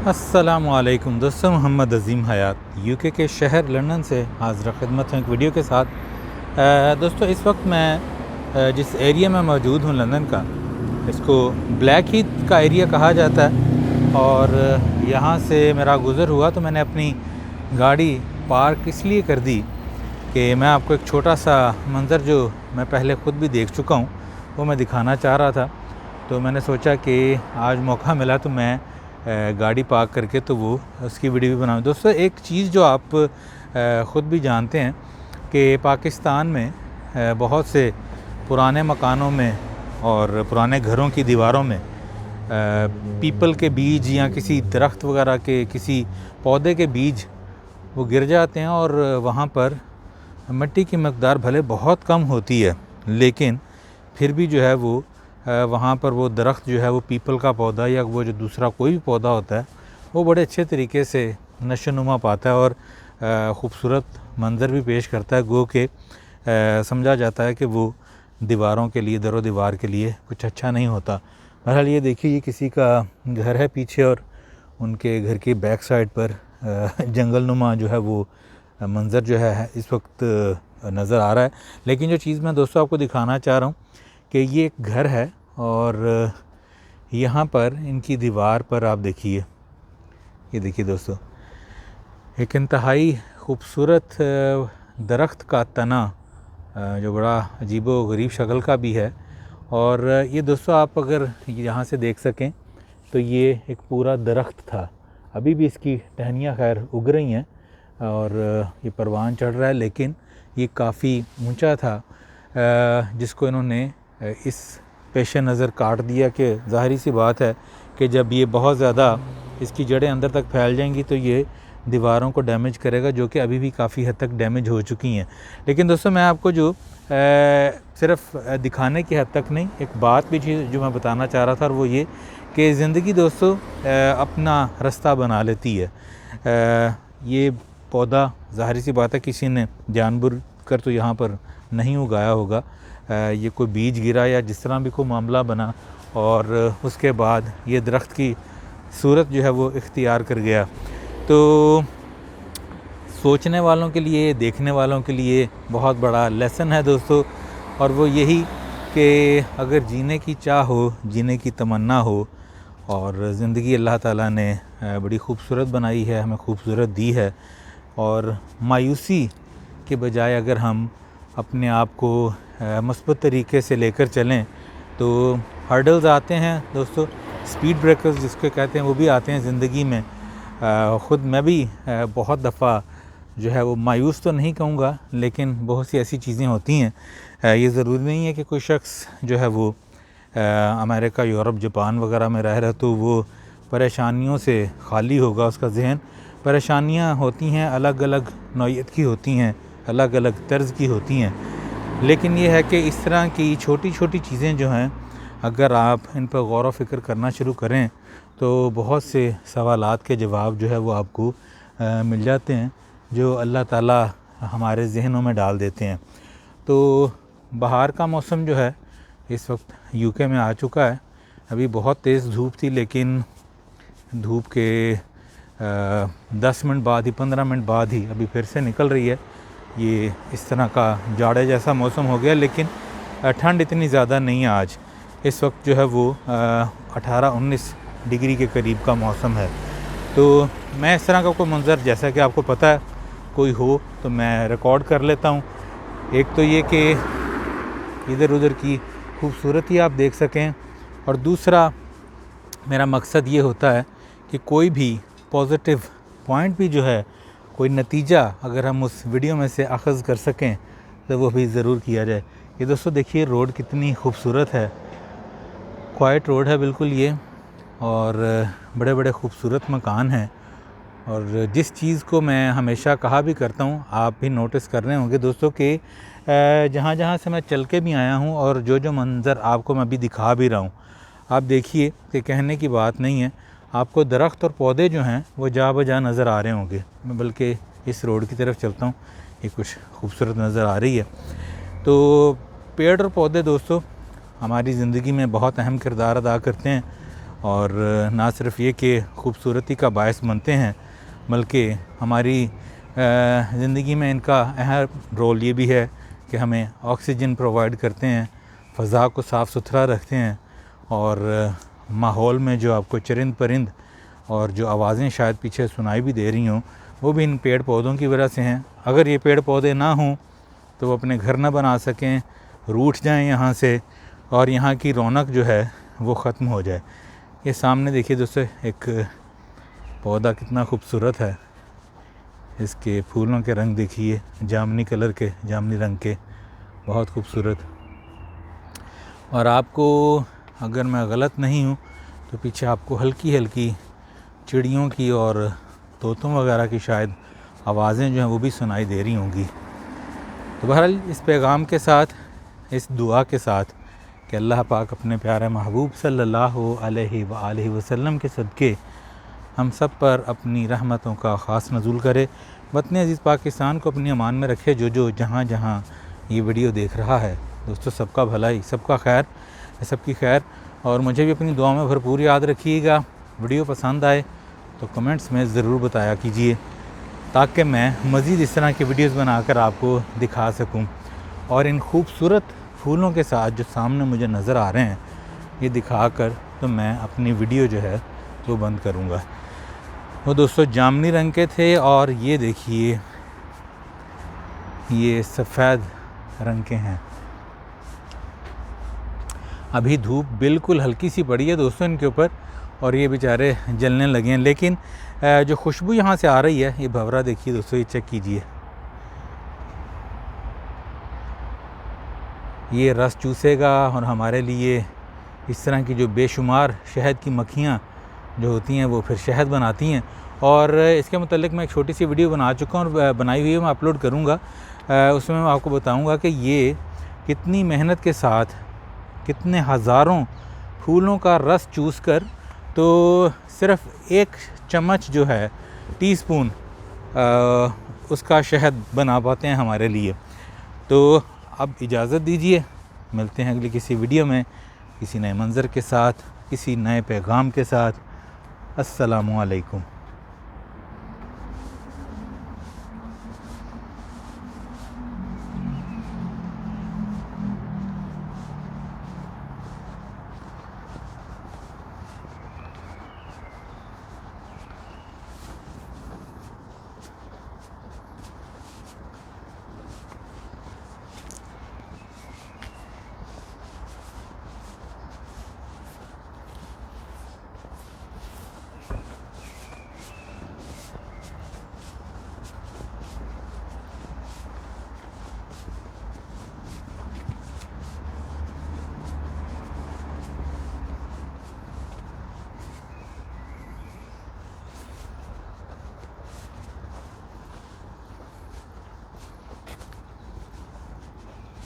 अस्सलामुअलैकुम दोस्तों, मोहम्मद अज़ीम हयात यूके के शहर लंदन से हाज़िर खिदमत हूँ एक वीडियो के साथ। दोस्तों, इस वक्त मैं जिस एरिया में मौजूद हूँ लंदन का, इसको ब्लैक हीथ का एरिया कहा जाता है। और यहाँ से मेरा गुज़र हुआ तो मैंने अपनी गाड़ी पार्क इसलिए कर दी कि मैं आपको एक छोटा सा मंज़र जो मैं पहले ख़ुद भी देख चुका हूँ वो मैं दिखाना चाह रहा था। तो मैंने सोचा कि आज मौका मिला तो मैं गाड़ी पार्क करके तो वो उसकी वीडियो भी बनाऊँ। दोस्तों, एक चीज़ जो आप ख़ुद भी जानते हैं कि पाकिस्तान में बहुत से पुराने मकानों में और पुराने घरों की दीवारों में पीपल के बीज या किसी दरख्त वगैरह के किसी पौधे के बीज वो गिर जाते हैं और वहाँ पर मिट्टी की मकदार भले बहुत कम होती है, लेकिन फिर भी जो है वो वहाँ पर वो दरख्त जो है वो पीपल का पौधा या वो जो दूसरा कोई भी पौधा होता है वो बड़े अच्छे तरीके से नशोनुमा पाता है और ख़ूबसूरत मंज़र भी पेश करता है। गो के समझा जाता है कि वो दीवारों के लिए, दरो दीवार के लिए कुछ अच्छा नहीं होता। बहरहाल ये देखिए, ये किसी का घर है पीछे और उनके घर की बैक साइड पर जंगलनुमा जो है वो मंज़र जो है इस वक्त नज़र आ रहा है। लेकिन जो चीज़ मैं दोस्तों आपको दिखाना चाह रहा हूँ कि ये एक घर है और यहाँ पर इनकी दीवार पर आप देखिए, ये देखिए दोस्तों, एक इंतहाई खूबसूरत दरख्त का तना जो बड़ा अजीबो गरीब शक्ल का भी है। और ये दोस्तों आप अगर यहाँ से देख सकें तो ये एक पूरा दरख्त था। अभी भी इसकी टहनियाँ खैर उग रही हैं और ये परवान चढ़ रहा है, लेकिन ये काफ़ी ऊंचा था जिसको इन्होंने इस पेश नज़र काट दिया कि ज़ाहिरी सी बात है कि जब ये बहुत ज़्यादा इसकी जड़ें अंदर तक फैल जाएंगी तो ये दीवारों को डैमेज करेगा, जो कि अभी भी काफ़ी हद तक डैमेज हो चुकी हैं। लेकिन दोस्तों, मैं आपको जो सिर्फ दिखाने की हद तक नहीं, एक बात भी जो मैं बताना चाह रहा था और वो ये कि ज़िंदगी दोस्तों अपना रास्ता बना लेती है। ये पौधा ज़ाहिर सी बात है किसी ने जानबूझ कर तो यहाँ पर नहीं उगाया होगा। ये कोई बीज गिरा या जिस तरह भी कोई मामला बना और उसके बाद ये दरख्त की सूरत जो है वो इख्तियार कर गया। तो सोचने वालों के लिए, देखने वालों के लिए बहुत बड़ा लेसन है दोस्तों, और वो यही कि अगर जीने की चाह हो, जीने की तमन्ना हो और ज़िंदगी अल्लाह ताला ने बड़ी खूबसूरत बनाई है, हमें खूबसूरत दी है, और मायूसी के बजाय अगर हम अपने आप को मस्बत तरीके से लेकर चलें तो हर्डल्स आते हैं दोस्तों, स्पीड ब्रेकर्स जिसको कहते हैं वो भी आते हैं ज़िंदगी में। ख़ुद मैं भी बहुत दफ़ा जो है वो मायूस तो नहीं कहूँगा, लेकिन बहुत सी ऐसी चीज़ें होती हैं। ये ज़रूरी नहीं है कि कोई शख्स जो है वो अमेरिका, यूरोप, जापान वगैरह में रह रहा तो वो परेशानियों से खाली होगा उसका जहन। परेशानियाँ होती हैं, अलग अलग नौइयत की होती हैं, अलग अलग तर्ज़ की होती हैं, लेकिन ये है कि इस तरह की छोटी छोटी चीज़ें जो हैं अगर आप इन पर गौर व फ़िक्र करना शुरू करें तो बहुत से सवालात के जवाब जो है वो आपको मिल जाते हैं, जो अल्लाह ताला हमारे जहनों में डाल देते हैं। तो बहार का मौसम जो है इस वक्त यूके में आ चुका है। अभी बहुत तेज़ धूप थी, लेकिन धूप के 10 मिनट बाद ही, 15 मिनट बाद ही अभी फिर से निकल रही है। ये इस तरह का जाड़े जैसा मौसम हो गया, लेकिन ठंड इतनी ज़्यादा नहीं है। आज इस वक्त जो है वो 18-19 डिग्री के करीब का मौसम है। तो मैं इस तरह का कोई मंज़र, जैसा कि आपको पता है, कोई हो तो मैं रिकॉर्ड कर लेता हूँ। एक तो ये कि इधर उधर की खूबसूरती आप देख सकें, और दूसरा मेरा मकसद ये होता है कि कोई भी पॉजिटिव पॉइंट भी जो है, कोई नतीजा अगर हम उस वीडियो में से अख़ज़ कर सकें तो वो भी ज़रूर किया जाए। ये दोस्तों देखिए, रोड कितनी खूबसूरत है, क्वाइट रोड है बिल्कुल ये, और बड़े बड़े खूबसूरत मकान हैं। और जिस चीज़ को मैं हमेशा कहा भी करता हूँ, आप भी नोटिस कर रहे होंगे दोस्तों कि जहाँ जहाँ से मैं चल के भी आया हूँ और जो जो मंज़र आपको मैं अभी दिखा भी रहा हूँ, आप देखिए कि कहने की बात नहीं है, आपको दरख्त और पौधे जो हैं वो जा बजा नज़र आ रहे होंगे। मैं बल्कि इस रोड की तरफ चलता हूँ, ये कुछ खूबसूरत नज़र आ रही है। तो पेड़ और पौधे दोस्तों हमारी ज़िंदगी में बहुत अहम किरदार अदा करते हैं, और ना सिर्फ ये कि खूबसूरती का बायस बनते हैं, बल्कि हमारी ज़िंदगी में इनका अहम रोल ये भी है कि हमें ऑक्सीजन प्रोवाइड करते हैं, फ़ज़ा को साफ़ सुथरा रखते हैं, और माहौल में जो आपको चरिंद परिंद और जो आवाज़ें शायद पीछे सुनाई भी दे रही हों, वो भी इन पेड़ पौधों की वजह से हैं। अगर ये पेड़ पौधे ना हों तो वो अपने घर ना बना सकें, रूठ जाएं यहाँ से, और यहाँ की रौनक जो है वो ख़त्म हो जाए। ये सामने देखिए दोस्तों, एक पौधा कितना खूबसूरत है, इसके फूलों के रंग देखिए, जामुनी कलर के, जामुनी रंग के, बहुत खूबसूरत। और आपको, अगर मैं गलत नहीं हूँ तो पीछे आपको हल्की हल्की चिड़ियों की और तोतों वगैरह की शायद आवाज़ें जो हैं वो भी सुनाई दे रही होंगी। तो बहरहाल इस पैगाम के साथ, इस दुआ के साथ कि अल्लाह पाक अपने प्यारे महबूब सल्लल्लाहु अलैहि वसल्लम के सदक़े हम सब पर अपनी रहमतों का ख़ास नज़ूल करे, वतन अज़ीज़ पाकिस्तान को अपनी अमान में रखे। जो जहाँ जहाँ ये वीडियो देख रहा है दोस्तों, सबका भलाई, सबका खैर, सबकी खैर, और मुझे भी अपनी दुआ में भरपूर याद रखिएगा। वीडियो पसंद आए तो कमेंट्स में ज़रूर बताया कीजिए, ताकि मैं मज़ीद इस तरह की वीडियोस बनाकर आपको दिखा सकूं। और इन खूबसूरत फूलों के साथ जो सामने मुझे नज़र आ रहे हैं, ये दिखाकर तो मैं अपनी वीडियो जो है वो बंद करूँगा। वो दोस्तों जामुनी रंग के थे, और ये देखिए ये सफ़ेद रंग के हैं। अभी धूप बिल्कुल हल्की सी पड़ी है दोस्तों इनके ऊपर, और ये बेचारे जलने लगे हैं। लेकिन जो खुशबू यहाँ से आ रही है, ये भंवरा देखिए दोस्तों, ये चेक कीजिए, ये रस चूसेगा और हमारे लिए इस तरह की जो बेशुमार शहद की मक्खियाँ जो होती हैं वो फिर शहद बनाती हैं। और इसके मुतल्लिक मैं एक छोटी सी वीडियो बना चुका हूँ, और बनाई हुई है, मैं अपलोड करूँगा। उसमें मैं आपको बताऊँगा कि ये कितनी मेहनत के साथ कितने हज़ारों फूलों का रस चूस कर तो सिर्फ़ एक चम्मच जो है, टीस्पून उसका शहद बना पाते हैं हमारे लिए। तो अब इजाज़त दीजिए, मिलते हैं अगली किसी वीडियो में, किसी नए मंज़र के साथ, किसी नए पैगाम के साथ। अस्सलामु अलैकुम।